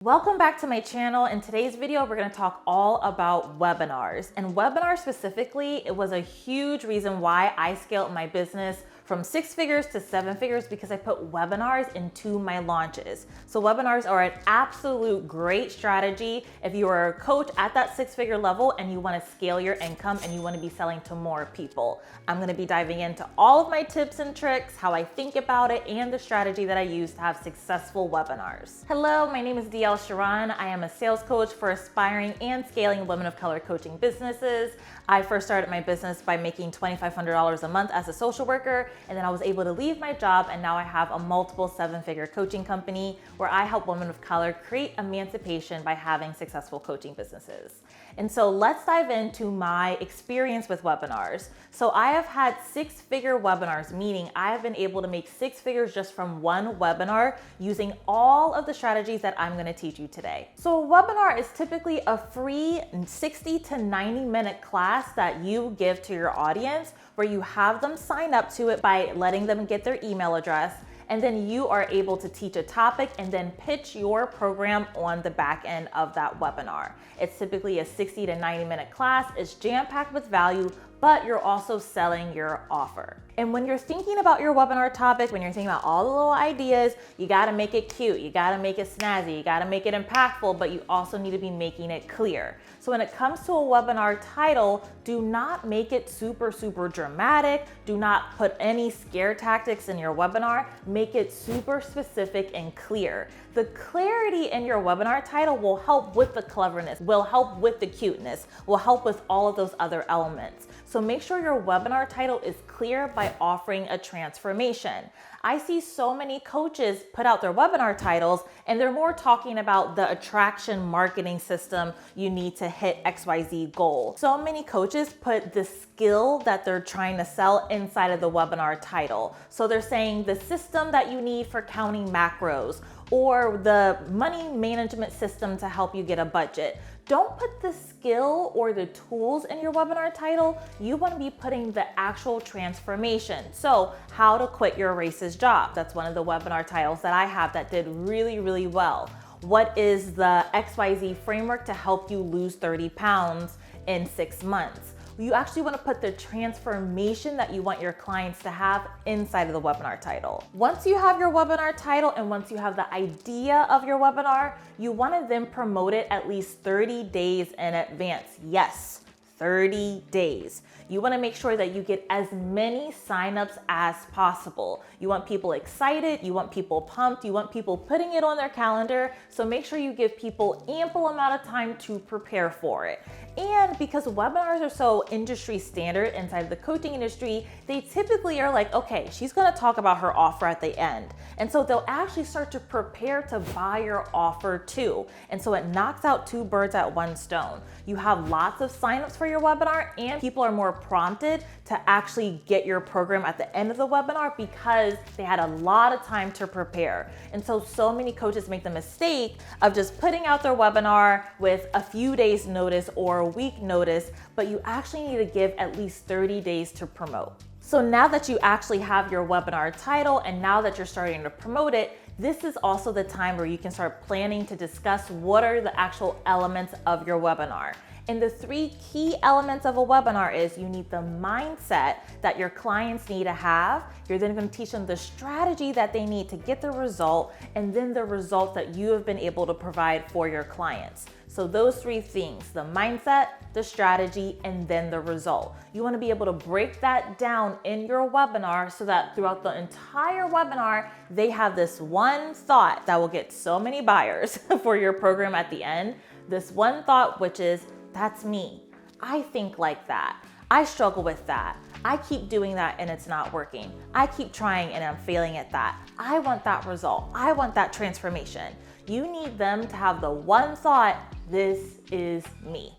Welcome back to my channel. In today's video, we're going to talk all about webinars. And webinars specifically, it was a huge reason why I scaled my business from 6 figures to 7 figures because I put webinars into my launches. So webinars are an absolute great strategy if you are a coach at that 6-figure level and you want to scale your income and you want to be selling to more people. I'm going to be diving into all of my tips and tricks, how I think about it, and the strategy that I use to have successful webinars. Hello, my name is Diellecharon. I am a sales coach for aspiring and scaling women of color coaching businesses. I first started my business by making $2,500 a month as a social worker, and then I was able to leave my job, and now I have a multiple 7-figure coaching company where I help women of color create emancipation by having successful coaching businesses. And so let's dive into my experience with webinars. So I have had 6-figure webinars, meaning I have been able to make 6 figures just from one webinar using all of the strategies that I'm going to teach you today. So a webinar is typically a free 60 to 90 minute class that you give to your audience where you have them sign up to it by letting them get their email address. And then you are able to teach a topic and then pitch your program on the back end of that webinar. It's typically a 60 to 90 minute class. It's jam-packed with value, but you're also selling your offer. And when you're thinking about your webinar topic, when you're thinking about all the little ideas, you gotta make it cute, you gotta make it snazzy, you gotta make it impactful, but you also need to be making it clear. So when it comes to a webinar title, do not make it super dramatic. Do not put any scare tactics in your webinar. Make it super specific and clear. The clarity in your webinar title will help with the cleverness, will help with the cuteness, will help with all of those other elements. So make sure your webinar title is clear by offering a transformation. I see so many coaches put out their webinar titles and they're more talking about the attraction marketing system you need to hit XYZ goal. So many coaches put the skill that they're trying to sell inside of the webinar title. So they're saying the system that you need for counting macros or the money management system to help you get a budget. Don't put the skill or the tools in your webinar title. You want to be putting the actual transformation. So how to quit your racist job. That's one of the webinar titles that I have that did really well. What is the XYZ framework to help you lose 30 pounds in 6 months? You actually want to put the transformation that you want your clients to have inside of the webinar title. Once you have your webinar title and once you have the idea of your webinar, you want to then promote it at least 30 days in advance. Yes, 30 days. You want to make sure that you get as many signups as possible. You want people excited, you want people pumped, you want people putting it on their calendar. So make sure you give people ample amount of time to prepare for it. And because webinars are so industry standard inside of the coaching industry, they typically are like, okay, she's gonna talk about her offer at the end. And so they'll actually start to prepare to buy your offer too. And so it knocks out 2 birds at 1 stone. You have lots of signups for your webinar and people are more prompted to actually get your program at the end of the webinar because they had a lot of time to prepare. And so many coaches make the mistake of just putting out their webinar with a few days notice or a week notice, but you actually need to give at least 30 days to promote. So now that you actually have your webinar title and now that you're starting to promote it, this is also the time where you can start planning to discuss what are the actual elements of your webinar. And the 3 key elements of a webinar is you need the mindset that your clients need to have. You're then going to teach them the strategy that they need to get the result, and then the result that you have been able to provide for your clients. So those 3 things, the mindset, the strategy, and then the result. You want to be able to break that down in your webinar so that throughout the entire webinar, they have this one thought that will get so many buyers for your program at the end. This one thought, which is, that's me. I think like that. I struggle with that. I keep doing that and it's not working. I keep trying and I'm failing at that. I want that result. I want that transformation. You need them to have the one thought, this is me.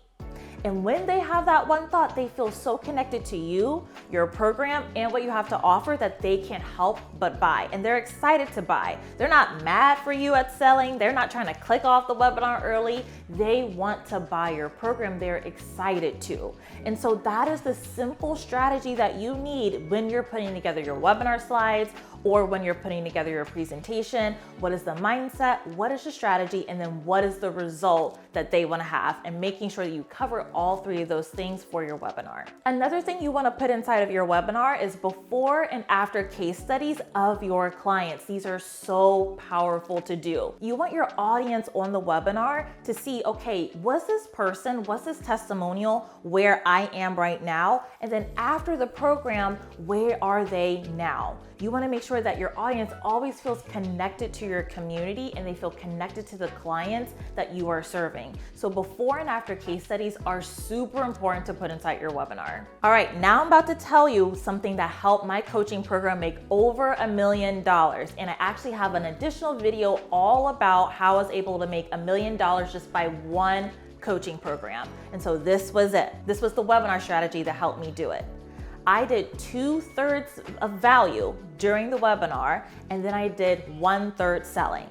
And when they have that one thought, they feel so connected to you, your program, and what you have to offer that they can't help but buy. And they're excited to buy. They're not mad for you at selling. They're not trying to click off the webinar early. They want to buy your program. They're excited to. And so that is the simple strategy that you need when you're putting together your webinar slides or when you're putting together your presentation, what is the mindset, what is the strategy, and then what is the result that they want to have, and making sure that you cover all three of those things for your webinar. Another thing you want to put inside of your webinar is before and after case studies of your clients. These are so powerful to do. You want your audience on the webinar to see, okay, was this testimonial where I am right now? And then after the program, where are they now? You want to make sure that your audience always feels connected to your community and they feel connected to the clients that you are serving. So before and after case studies are super important to put inside your webinar. All right, now I'm about to tell you something that helped my coaching program make over $1 million. And I actually have an additional video all about how I was able to make $1 million just by one coaching program. And so this was it. This was the webinar strategy that helped me do it. I did 2/3 of value during the webinar, and then I did 1/3 selling.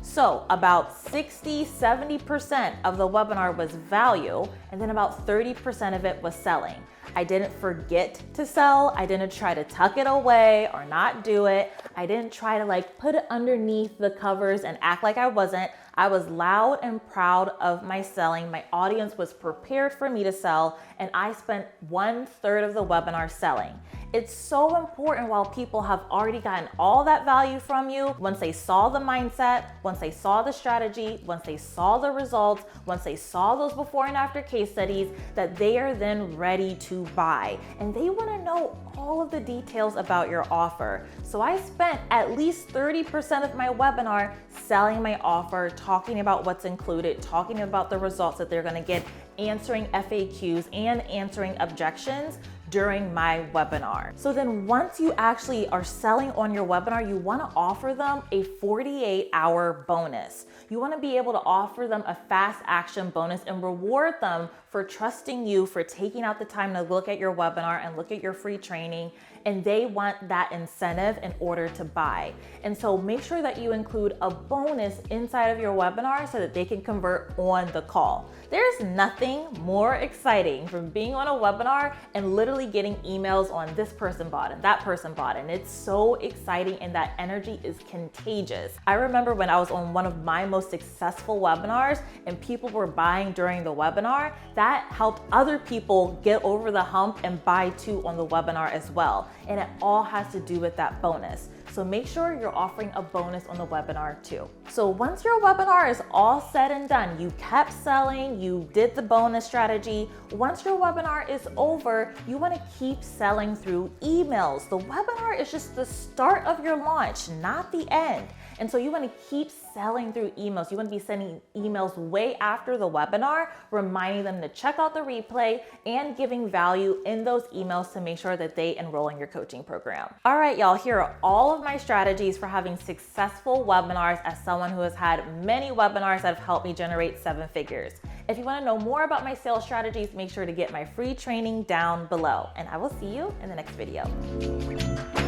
So about 60-70% of the webinar was value, and then about 30% of it was selling. I didn't forget to sell. I didn't try to tuck it away or not do it. I didn't try to put it underneath the covers and act like I wasn't. I was loud and proud of my selling. My audience was prepared for me to sell, and I spent 1/3 of the webinar selling. It's so important while people have already gotten all that value from you, once they saw the mindset, once they saw the strategy, once they saw the results, once they saw those before and after case studies, that they are then ready to buy. And they want to know all of the details about your offer. So I spent at least 30% of my webinar selling my offer, talking about what's included, talking about the results that they're going to get, answering FAQs and answering objections during my webinar. So then once you actually are selling on your webinar, you want to offer them a 48-hour bonus. You want to be able to offer them a fast action bonus and reward them for trusting you, for taking out the time to look at your webinar and look at your free training. And they want that incentive in order to buy. And so make sure that you include a bonus inside of your webinar so that they can convert on the call. There's nothing more exciting from being on a webinar and literally getting emails on this person bought and that person bought. And it's so exciting, and that energy is contagious. I remember when I was on one of my most successful webinars and people were buying during the webinar, that helped other people get over the hump and buy too on the webinar as well. And it all has to do with that bonus. So make sure you're offering a bonus on the webinar too. So once your webinar is all said and done, you kept selling, you did the bonus strategy. Once your webinar is over, you want to keep selling through emails. The webinar is just the start of your launch, not the end. And so you want to keep selling through emails. You want to be sending emails way after the webinar, reminding them to check out the replay and giving value in those emails to make sure that they enroll in your coaching program. All right, y'all, here are all of my strategies for having successful webinars as someone who has had many webinars that have helped me generate 7 figures. If you want to know more about my sales strategies, make sure to get my free training down below. And I will see you in the next video.